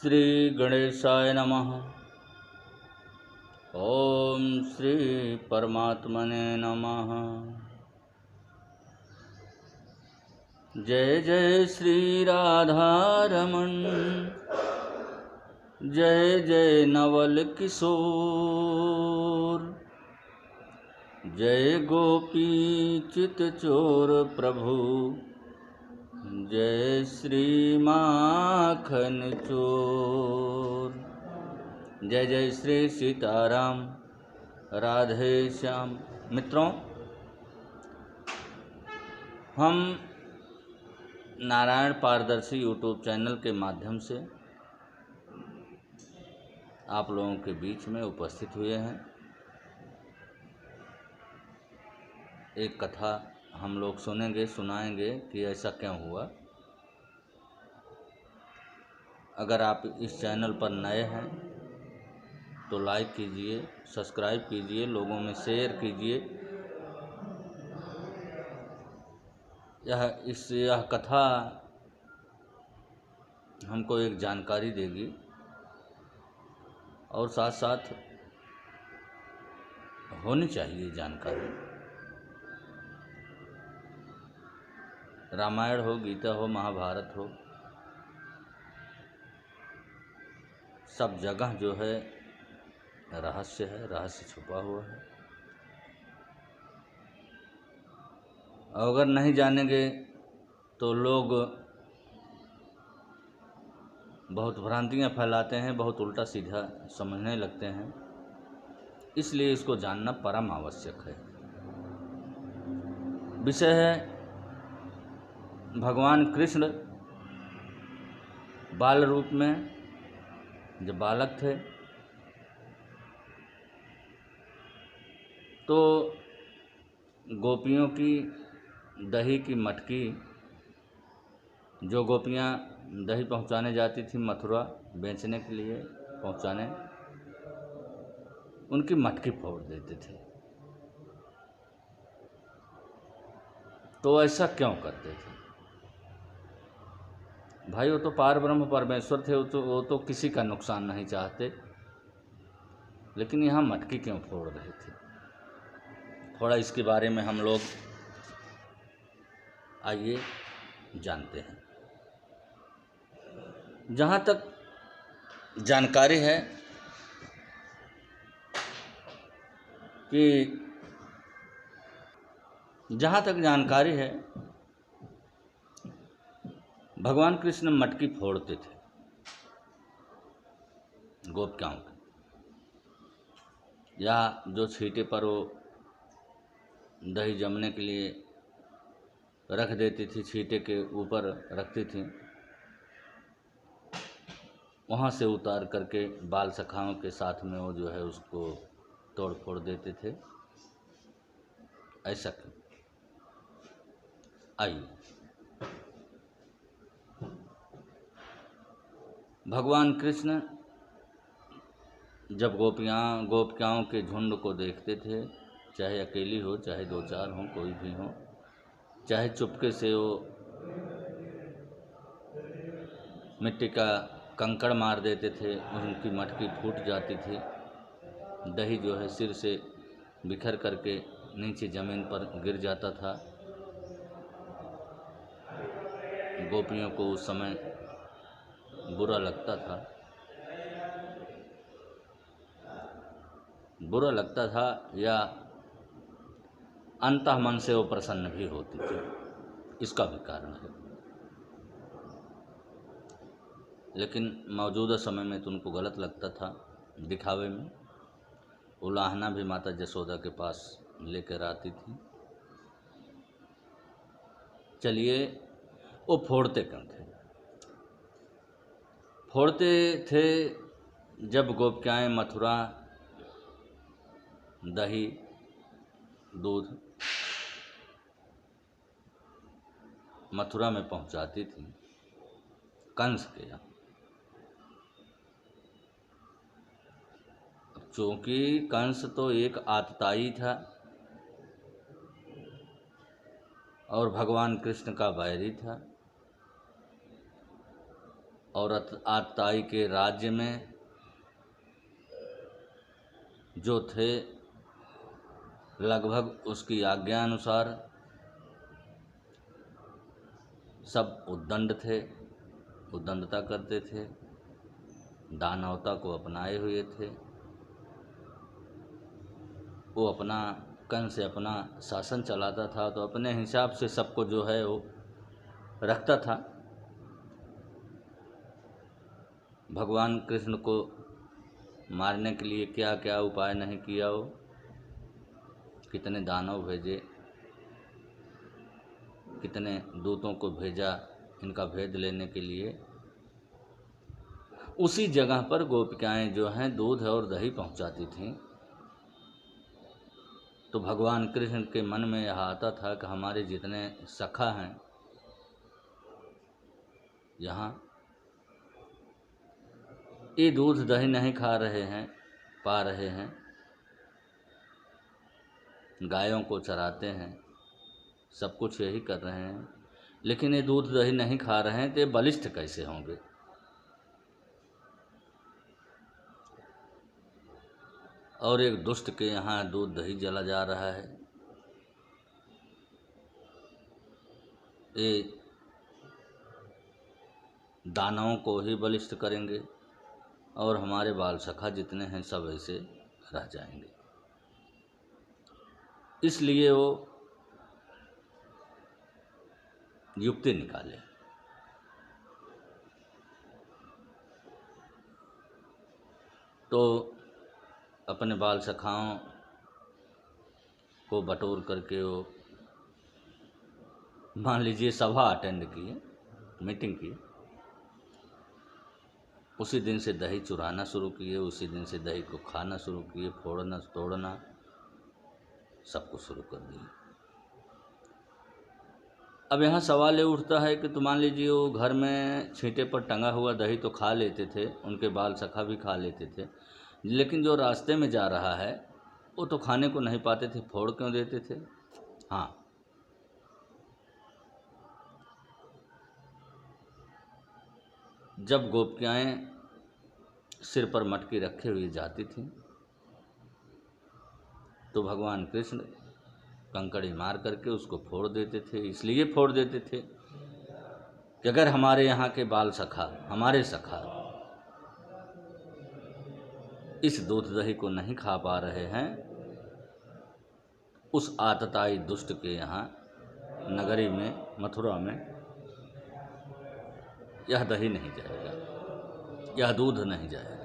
श्री गणेशाय नमः। ओम श्री परमात्मने नमः। जय जय श्री राधारमण, जय जय नवल किशोर, जय गोपी चित चोर प्रभु, जय श्री माखन चोर। जय जय श्री सीताराम, राधे श्याम। मित्रों, हम नारायण पारदर्शी यूट्यूब चैनल के माध्यम से आप लोगों के बीच में उपस्थित हुए हैं। एक कथा हम लोग सुनेंगे, सुनाएंगे कि ऐसा क्यों हुआ। अगर आप इस चैनल पर नए हैं तो लाइक कीजिए, सब्सक्राइब कीजिए, लोगों में शेयर कीजिए। यह कथा हमको एक जानकारी देगी और साथ साथ होनी चाहिए जानकारी। रामायण हो, गीता हो, महाभारत हो, सब जगह जो है रहस्य है, रहस्य छुपा हुआ है। अगर नहीं जानेंगे तो लोग बहुत भ्रांतियां फैलाते हैं, बहुत उल्टा सीधा समझने लगते हैं। इसलिए इसको जानना परम आवश्यक है। विषय है भगवान कृष्ण बाल रूप में जब बालक थे तो गोपियों की दही की मटकी, जो गोपियाँ दही पहुँचाने जाती थी मथुरा बेचने के लिए पहुँचाने, उनकी मटकी फोड़ देते थे। तो ऐसा क्यों करते थे भाई? वो तो पार ब्रह्म परमेश्वर थे, वो तो किसी का नुकसान नहीं चाहते, लेकिन यहाँ मटकी क्यों फोड़ रहे थे? थोड़ा इसके बारे में हम लोग आइए जानते हैं। जहाँ तक जानकारी है कि भगवान कृष्ण मटकी फोड़ते थे गोपिकाओं की, या जो छींटे पर वो दही जमने के लिए रख देती थी, छींटे के ऊपर रखती थी, वहाँ से उतार करके बाल सखाओं के साथ में वो जो है उसको तोड़ फोड़ देते थे। ऐसा क्यों? आइए, भगवान कृष्ण जब गोपिकाओं के झुंड को देखते थे, चाहे अकेली हो, चाहे दो चार हो, कोई भी हो, चाहे चुपके से वो मिट्टी का कंकड़ मार देते थे, उनकी मटकी फूट जाती थी, दही जो है सिर से बिखर करके नीचे ज़मीन पर गिर जाता था। गोपियों को उस समय बुरा लगता था या अंतःमन से वो प्रसन्न भी होती थी। इसका भी कारण है, लेकिन मौजूदा समय में तो उनको गलत लगता था, दिखावे में। उलाहना भी माता जसोदा के पास लेकर आती थी। चलिए, वो फोड़ते क्यों थे? फोड़ते थे जब गोपिकाएँ मथुरा दही दूध मथुरा में पहुंचाती थी कंस के यहाँ। चूँकि कंस तो एक आतताई था और भगवान कृष्ण का बैरी था, और आतताई के राज्य में जो थे लगभग उसकी आज्ञा अनुसार सब उद्दंड थे, उद्दंडता करते थे, दानवता को अपनाए हुए थे। वो अपना कंस से अपना शासन चलाता था तो अपने हिसाब से सबको जो है वो रखता था। भगवान कृष्ण को मारने के लिए क्या क्या उपाय नहीं किया वो, कितने दानव भेजे, कितने दूतों को भेजा इनका भेद लेने के लिए। उसी जगह पर गोपिकाएं जो हैं दूध और दही पहुंचाती थीं। तो भगवान कृष्ण के मन में यह आता था कि हमारे जितने सखा हैं यहाँ, ये दूध दही नहीं खा रहे हैं, पा रहे हैं, गायों को चराते हैं, सब कुछ यही कर रहे हैं, लेकिन ये दूध दही नहीं खा रहे हैं तो ये बलिष्ठ कैसे होंगे। और एक दुष्ट के यहाँ दूध दही जला जा रहा है, ये दानवों को ही बलिष्ठ करेंगे और हमारे बाल सखा जितने हैं सब ऐसे रह जाएंगे। इसलिए वो युक्ति निकाले। तो अपने बाल सखाओं को बटोर करके वो मान लीजिए सभा अटेंड की, मीटिंग की, उसी दिन से दही चुराना शुरू किए, उसी दिन से दही को खाना शुरू किए, फोड़ना तोड़ना सब कुछ शुरू कर दिए। अब यहाँ सवाल ये उठता है कि तो मान लीजिए वो घर में छींटे पर टंगा हुआ दही तो खा लेते थे, उनके बाल सखा भी खा लेते थे, लेकिन जो रास्ते में जा रहा है वो तो खाने को नहीं पाते थे, फोड़ क्यों देते थे? हाँ, जब गोपिकाएं सिर पर मटकी रखे हुए जाती थीं तो भगवान कृष्ण कंकड़ी मार करके उसको फोड़ देते थे। इसलिए फोड़ देते थे कि अगर हमारे यहाँ के बाल सखा, हमारे सखा इस दूध दही को नहीं खा पा रहे हैं, उस आतताई दुष्ट के यहाँ नगरी में, मथुरा में यह दही नहीं जाएगा, यह दूध नहीं जाएगा।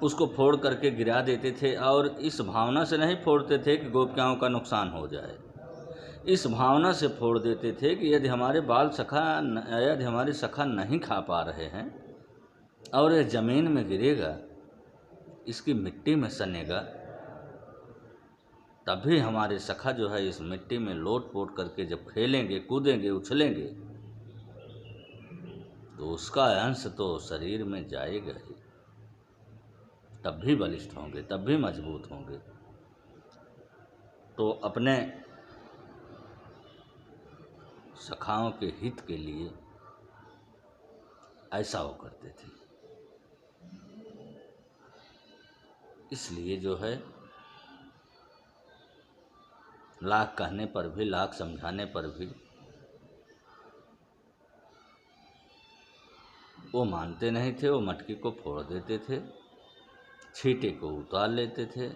उसको फोड़ करके गिरा देते थे और इस भावना से नहीं फोड़ते थे कि गोपिकाओं का नुकसान हो जाए, इस भावना से फोड़ देते थे कि यदि हमारे सखा नहीं खा पा रहे हैं और यह ज़मीन में गिरेगा, इसकी मिट्टी में सनेगा, तभी हमारे सखा जो है इस मिट्टी में लोट पोट करके जब खेलेंगे, कूदेंगे, उछलेंगे तो उसका अंश तो शरीर में जाएगा ही, तब भी बलिष्ठ होंगे, तब भी मजबूत होंगे। तो अपने सखाओं के हित के लिए ऐसा वो करते थे। इसलिए जो है लाख कहने पर भी, लाख समझाने पर भी वो मानते नहीं थे। वो मटकी को फोड़ देते थे, छींटे को उतार लेते थे,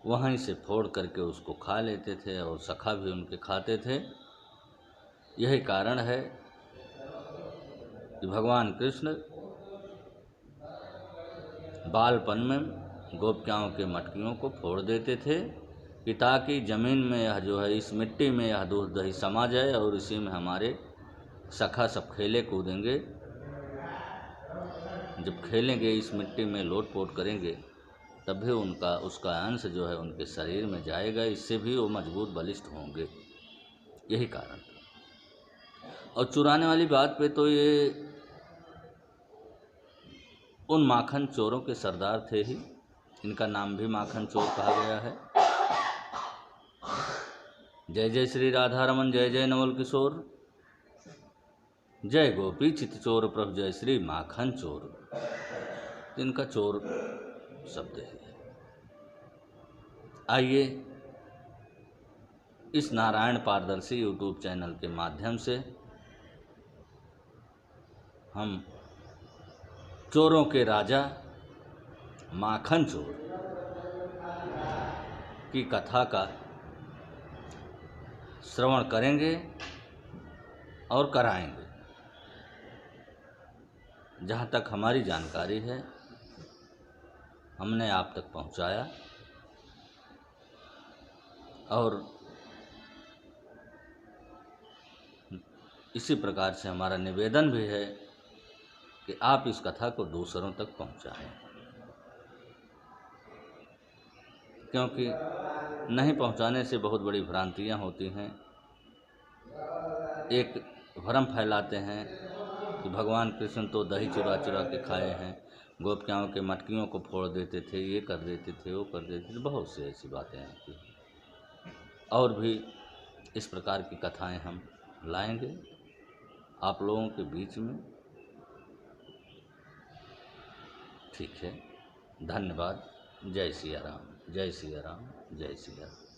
वहीं से फोड़ करके उसको खा लेते थे और सखा भी उनके खाते थे। यही कारण है कि भगवान कृष्ण बालपन में गोपिकाओं के मटकियों को फोड़ देते थे कि ताकि ज़मीन में यह जो है, इस मिट्टी में यह दूध दही समा जाए और इसी में हमारे सखा सब खेले कूदेंगे। जब खेलेंगे, इस मिट्टी में लोट पोट करेंगे, तब भी उसका अंश जो है उनके शरीर में जाएगा, इससे भी वो मजबूत बलिष्ठ होंगे। यही कारण था। और चुराने वाली बात पे तो ये उन माखन चोरों के सरदार थे ही, इनका नाम भी माखन चोर कहा गया है। जय जय श्री राधा रमन, जय जय नवल किशोर। जय गोपी चित चोर प्रभु जय श्री माखन चोर। इनका चोर शब्द है। आइए इस नारायण पारदर्शी यूट्यूब चैनल के माध्यम से हम चोरों के राजा माखन चोर की कथा का श्रवण करेंगे और कराएंगे। जहाँ तक हमारी जानकारी है हमने आप तक पहुँचाया, और इसी प्रकार से हमारा निवेदन भी है कि आप इस कथा को दूसरों तक पहुँचाएं, क्योंकि नहीं पहुँचाने से बहुत बड़ी भ्रांतियाँ होती हैं। एक भ्रम फैलाते हैं कि भगवान कृष्ण तो दही चुरा चुरा के खाए हैं, गोपियाओं के मटकियों को फोड़ देते थे, ये कर देते थे, वो कर देते थे, बहुत सी ऐसी बातें आती हैं। और भी इस प्रकार की कथाएं हम लाएंगे आप लोगों के बीच में। ठीक है, धन्यवाद। जय सिया राम, जय सिया राम, जय सिया राम।